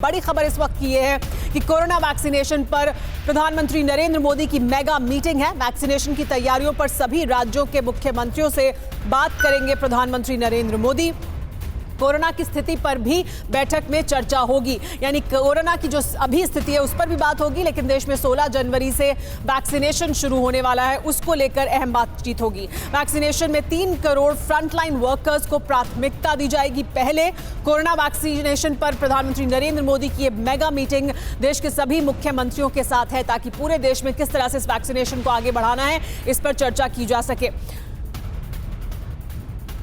बड़ी खबर इस वक्त की यह है कि कोरोना वैक्सीनेशन पर प्रधानमंत्री नरेंद्र मोदी की मेगा मीटिंग है। वैक्सीनेशन की तैयारियों पर सभी राज्यों के मुख्यमंत्रियों से बात करेंगे प्रधानमंत्री नरेंद्र मोदी। कोरोना की स्थिति पर भी बैठक में चर्चा होगी, यानी कोरोना की जो अभी स्थिति है उस पर भी बात होगी, लेकिन देश में 16 जनवरी से वैक्सीनेशन शुरू होने वाला है, उसको लेकर अहम बातचीत होगी। वैक्सीनेशन में 3 करोड़ फ्रंटलाइन वर्कर्स को प्राथमिकता दी जाएगी। पहले कोरोना वैक्सीनेशन पर प्रधानमंत्री नरेंद्र मोदी की मेगा मीटिंग देश के सभी मुख्यमंत्रियों के साथ है, ताकि पूरे देश में किस तरह से इस वैक्सीनेशन को आगे बढ़ाना है इस पर चर्चा की जा सके।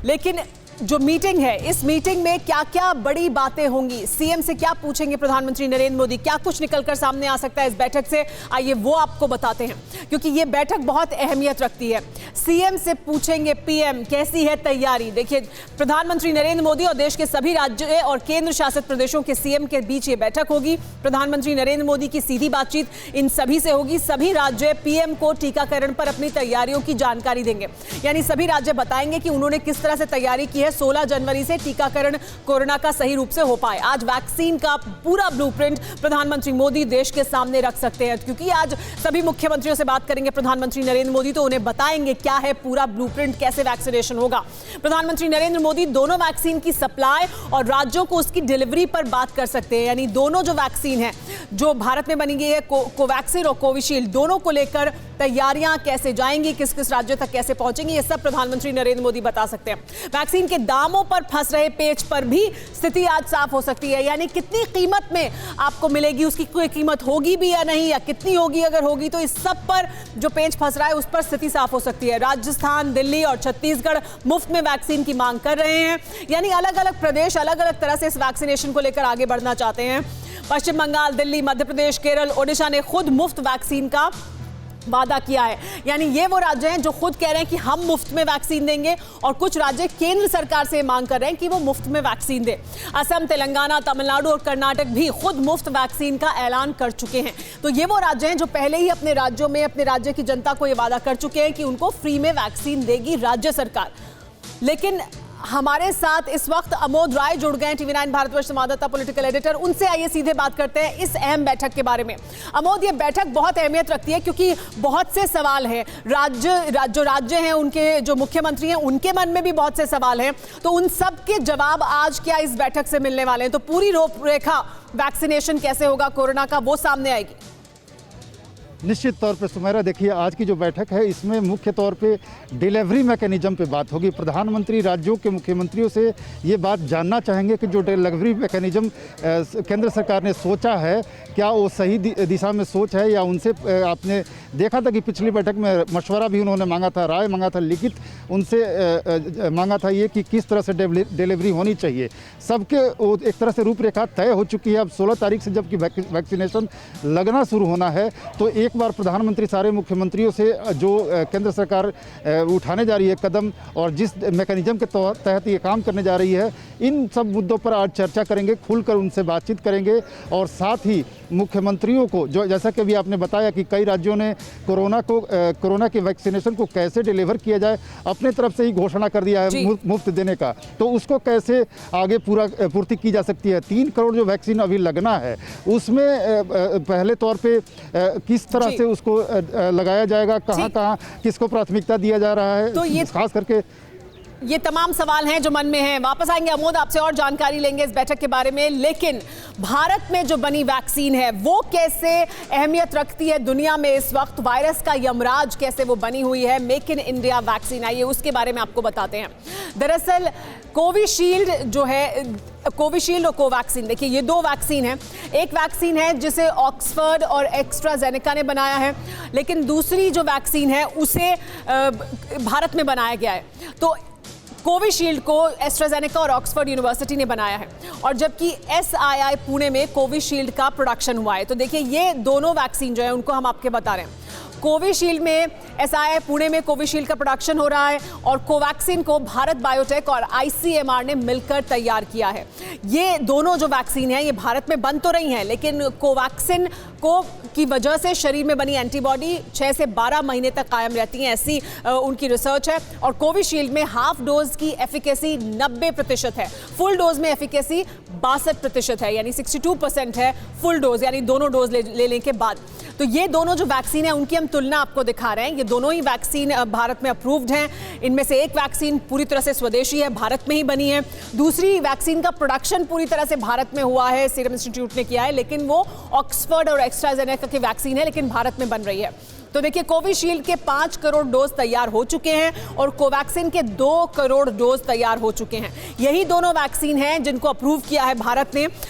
लेकिन जो मीटिंग है, इस मीटिंग में क्या क्या बड़ी बातें होंगी, सीएम से क्या पूछेंगे प्रधानमंत्री नरेंद्र मोदी, क्या कुछ निकलकर सामने आ सकता है इस बैठक से, आइए वो आपको बताते हैं, क्योंकि ये बैठक बहुत अहमियत रखती है। सीएम से पूछेंगे पीएम कैसी है तैयारी। देखिए, प्रधानमंत्री नरेंद्र मोदी और देश के सभी राज्य और केंद्र शासित प्रदेशों के सीएम के बीच ये बैठक होगी। प्रधानमंत्री नरेंद्र मोदी की सीधी बातचीत इन सभी से होगी। सभी राज्य पीएम को टीकाकरण पर अपनी तैयारियों की जानकारी देंगे, यानी सभी राज्य बताएंगे कि उन्होंने किस तरह से तैयारी की है 16 जनवरी से टीकाकरण कोरोना का सही रूप से हो पाए। आज वैक्सीन का पूरा ब्लूप्रिंट प्रधानमंत्री मोदी देश के सामने रख सकते हैं, क्योंकि आज सभी मुख्यमंत्रियों से बात करेंगे प्रधानमंत्री नरेंद्र मोदी, तो उन्हें बताएंगे क्या है पूरा ब्लूप्रिंट, कैसे वैक्सीनेशन होगा। प्रधानमंत्री नरेंद्र मोदी दोनों वैक्सीन की सप्लाई और राज्यों को उसकी डिलीवरी पर बात कर सकते हैं, यानी दोनों जो वैक्सीन है जो भारत में बनी गई है, कोवैक्सीन और कोविशील्ड, दोनों को लेकर तैयारियां कैसे जाएंगी, किस किस राज्यों तक कैसे पहुंचेंगी, ये सब प्रधानमंत्री नरेंद्र मोदी बता सकते हैं। वैक्सीन के दामों पर फंस रहे पेच पर भी स्थिति आज साफ हो सकती है, यानी कितनी कीमत में आपको मिलेगी, उसकी कोई कीमत होगी भी या नहीं, या कितनी होगी, अगर होगी तो इस सब पर जो पेच फंस रहा है उस पर स्थिति साफ हो सकती है। राजस्थान, दिल्ली और छत्तीसगढ़ मुफ्त में वैक्सीन की मांग कर रहे हैं, यानी अलग अलग प्रदेश अलग अलग तरह से इस वैक्सीनेशन को लेकर आगे बढ़ना चाहते हैं। पश्चिम बंगाल, दिल्ली, मध्य प्रदेश, केरल, ओडिशा ने खुद मुफ्त वैक्सीन का वादा किया है, यानी ये वो राज्य हैं जो खुद कह रहे हैं कि हम मुफ्त में वैक्सीन देंगे, और कुछ राज्य केंद्र सरकार से मांग कर रहे हैं कि वो मुफ्त में वैक्सीन दे। असम, तेलंगाना, तमिलनाडु और कर्नाटक भी खुद मुफ्त वैक्सीन का ऐलान कर चुके हैं। तो ये वो राज्य हैं जो पहले ही अपने राज्यों में अपने राज्य की जनता को ये वादा कर चुके हैं कि उनको फ्री में वैक्सीन देगी राज्य सरकार। लेकिन हमारे साथ इस वक्त अमोद राय जुड़ गए, टीवी 9 भारतवर्ष संवाददाता, पॉलिटिकल एडिटर। उनसे आइए सीधे बात करते हैं इस अहम बैठक के बारे में। अमोद, ये बैठक बहुत अहमियत रखती है क्योंकि बहुत से सवाल हैं, राज्य हैं, उनके जो मुख्यमंत्री हैं उनके मन में भी बहुत से सवाल हैं, तो उन सब के जवाब आज क्या इस बैठक से मिलने वाले हैं, तो पूरी रूपरेखा वैक्सीनेशन कैसे होगा कोरोना का वो सामने आएगी। निश्चित तौर पे सुमेरा, देखिए आज की जो बैठक है इसमें मुख्य तौर पे डिलीवरी मैकेनिज्म पे बात होगी। प्रधानमंत्री राज्यों के मुख्यमंत्रियों से ये बात जानना चाहेंगे कि जो डिलीवरी मैकेनिज्म केंद्र सरकार ने सोचा है, क्या वो सही दिशा में सोच है, या उनसे आपने देखा था कि पिछली बैठक में मशवरा भी उन्होंने मांगा था, राय मांगा था, लिखित उनसे मांगा था ये कि किस तरह से डिलीवरी होनी चाहिए। सबके एक तरह से रूपरेखा तय हो चुकी है। अब 16 तारीख से जबकि वैक्सीनेशन लगना शुरू होना है, तो एक बार प्रधानमंत्री सारे मुख्यमंत्रियों से जो केंद्र सरकार उठाने जा रही है कदम, और जिस मैकेनिज्म के तहत ये काम करने जा रही है, इन सब मुद्दों पर आज चर्चा करेंगे, खुलकर उनसे बातचीत करेंगे। और साथ ही मुख्यमंत्रियों को, जो जैसा कि अभी आपने बताया कि कई राज्यों ने कोरोना के वैक्सीनेशन को कैसे डिलीवर किया जाए, अपने तरफ से ही घोषणा कर दिया है मुफ्त देने का, तो उसको कैसे आगे पूर्ति की जा सकती है। 3 करोड़ जो वैक्सीन अभी लगना है उसमें पहले तौर पे किस तरह से उसको लगाया जाएगा, कहाँ किसको प्राथमिकता दिया जा रहा है, तो ये खास करके ये तमाम सवाल हैं जो मन में हैं। वापस आएंगे अमोद, आपसे और जानकारी लेंगे इस बैठक के बारे में। लेकिन भारत में जो बनी वैक्सीन है वो कैसे अहमियत रखती है दुनिया में इस वक्त, वायरस का यमराज कैसे वो बनी हुई है, मेक इन इंडिया वैक्सीन, आइए उसके बारे में आपको बताते हैं। दरअसल कोविशील्ड जो है, कोविशील्ड और कोवैक्सीन, देखिए ये 2 वैक्सीन हैं। एक वैक्सीन है जिसे ऑक्सफर्ड और एस्ट्राजेनेका ने बनाया है, लेकिन दूसरी जो वैक्सीन है उसे भारत में बनाया गया है। तो कोविशील्ड को एस्ट्राजेनेका और ऑक्सफोर्ड यूनिवर्सिटी ने बनाया है, और जबकि SII पुणे में कोविशील्ड का प्रोडक्शन हुआ है। तो देखिए ये दोनों वैक्सीन जो है उनको हम आपके बता रहे हैं। कोविशील्ड में एसआई पुणे में कोविशील्ड का प्रोडक्शन हो रहा है और कोवैक्सीन को भारत बायोटेक और आईसीएमआर ने मिलकर तैयार किया है। ये दोनों जो वैक्सीन है ये भारत में बन तो रही हैं, लेकिन कोवैक्सीन को की वजह से शरीर में बनी एंटीबॉडी 6 से 12 महीने तक कायम रहती हैं, ऐसी उनकी रिसर्च है। और कोविशील्ड में हाफ डोज की एफिकेसी 90% है, फुल डोज में एफिकेसी 62% है, यानी 62% है फुल डोज, यानी दोनों डोज लेने के बाद। तो ये दोनों जो वैक्सीन है उनकी हम तुलना आपको दिखा रहे हैं। ये दोनों ही वैक्सीन भारत में अप्रूव्ड हैं। इनमें से एक वैक्सीन पूरी तरह से स्वदेशी है, भारत में ही बनी है। दूसरी वैक्सीन का प्रोडक्शन पूरी तरह से भारत में हुआ है, सीरम इंस्टीट्यूट ने किया है, लेकिन वो ऑक्सफोर्ड और एस्ट्राजेनेका की वैक्सीन है, लेकिन भारत में बन रही है। तो देखिए, कोविशील्ड के 5 करोड़ डोज तैयार हो चुके हैं और कोवैक्सीन के 2 करोड़ डोज तैयार हो चुके हैं। यही दोनों वैक्सीन हैं जिनको अप्रूव किया है भारत ने।